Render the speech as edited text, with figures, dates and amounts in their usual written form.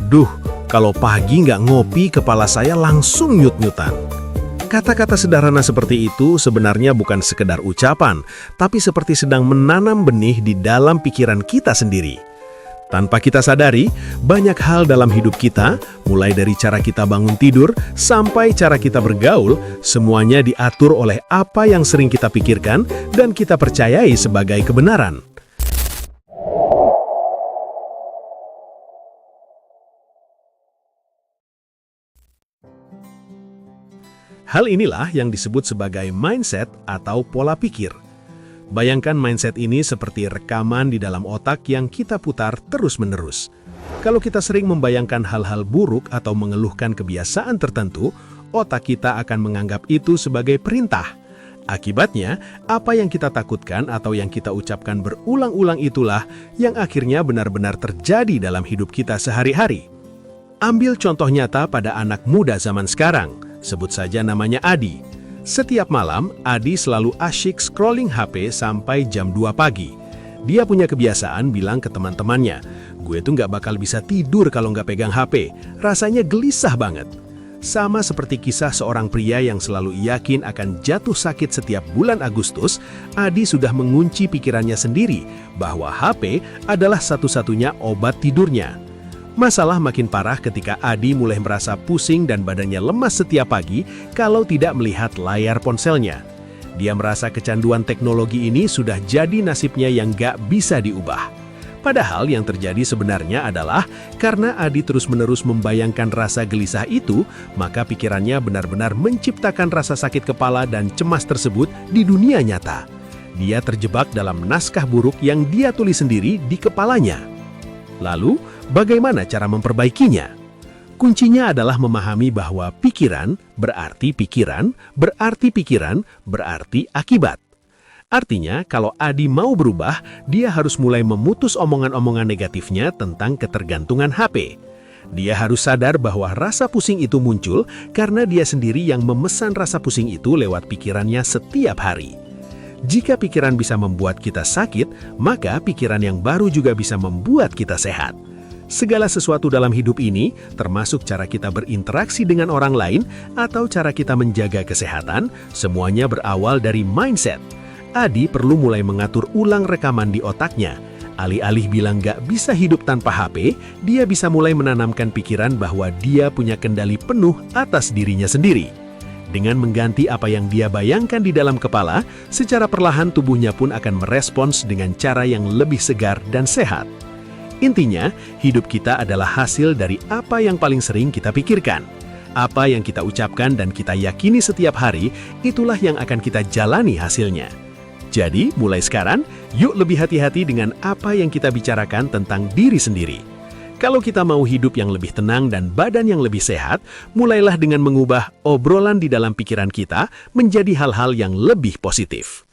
Duh, kalau pagi nggak ngopi, kepala saya langsung nyut-nyutan. Kata-kata sederhana seperti itu sebenarnya bukan sekedar ucapan, tapi seperti sedang menanam benih di dalam pikiran kita sendiri. Tanpa kita sadari, banyak hal dalam hidup kita, mulai dari cara kita bangun tidur sampai cara kita bergaul, semuanya diatur oleh apa yang sering kita pikirkan dan kita percayai sebagai kebenaran. Hal inilah yang disebut sebagai mindset atau pola pikir. Bayangkan mindset ini seperti rekaman di dalam otak yang kita putar terus-menerus. Kalau kita sering membayangkan hal-hal buruk atau mengeluhkan kebiasaan tertentu, otak kita akan menganggap itu sebagai perintah. Akibatnya, apa yang kita takutkan atau yang kita ucapkan berulang-ulang itulah yang akhirnya benar-benar terjadi dalam hidup kita sehari-hari. Ambil contoh nyata pada anak muda zaman sekarang, sebut saja namanya Adi. Setiap malam, Adi selalu asyik scrolling HP sampai jam 2 pagi. Dia punya kebiasaan bilang ke teman-temannya, "Gue tuh nggak bakal bisa tidur kalau nggak pegang HP. Rasanya gelisah banget." Sama seperti kisah seorang pria yang selalu yakin akan jatuh sakit setiap bulan Agustus, Adi sudah mengunci pikirannya sendiri bahwa HP adalah satu-satunya obat tidurnya. Masalah makin parah ketika Adi mulai merasa pusing dan badannya lemas setiap pagi kalau tidak melihat layar ponselnya. Dia merasa kecanduan teknologi ini sudah jadi nasibnya yang gak bisa diubah. Padahal yang terjadi sebenarnya adalah karena Adi terus-menerus membayangkan rasa gelisah itu, maka pikirannya benar-benar menciptakan rasa sakit kepala dan cemas tersebut di dunia nyata. Dia terjebak dalam naskah buruk yang dia tulis sendiri di kepalanya. Lalu, bagaimana cara memperbaikinya? Kuncinya adalah memahami bahwa pikiran berarti pikiran, berarti pikiran, berarti akibat. Artinya, kalau Adi mau berubah, dia harus mulai memutus omongan-omongan negatifnya tentang ketergantungan HP. Dia harus sadar bahwa rasa pusing itu muncul karena dia sendiri yang memesan rasa pusing itu lewat pikirannya setiap hari. Jika pikiran bisa membuat kita sakit, maka pikiran yang baru juga bisa membuat kita sehat. Segala sesuatu dalam hidup ini, termasuk cara kita berinteraksi dengan orang lain atau cara kita menjaga kesehatan, semuanya berawal dari mindset. Adi perlu mulai mengatur ulang rekaman di otaknya. Alih-alih bilang gak bisa hidup tanpa HP, dia bisa mulai menanamkan pikiran bahwa dia punya kendali penuh atas dirinya sendiri. Dengan mengganti apa yang dia bayangkan di dalam kepala, secara perlahan tubuhnya pun akan merespons dengan cara yang lebih segar dan sehat. Intinya, hidup kita adalah hasil dari apa yang paling sering kita pikirkan. Apa yang kita ucapkan dan kita yakini setiap hari, itulah yang akan kita jalani hasilnya. Jadi, mulai sekarang, yuk lebih hati-hati dengan apa yang kita bicarakan tentang diri sendiri. Kalau kita mau hidup yang lebih tenang dan badan yang lebih sehat, mulailah dengan mengubah obrolan di dalam pikiran kita menjadi hal-hal yang lebih positif.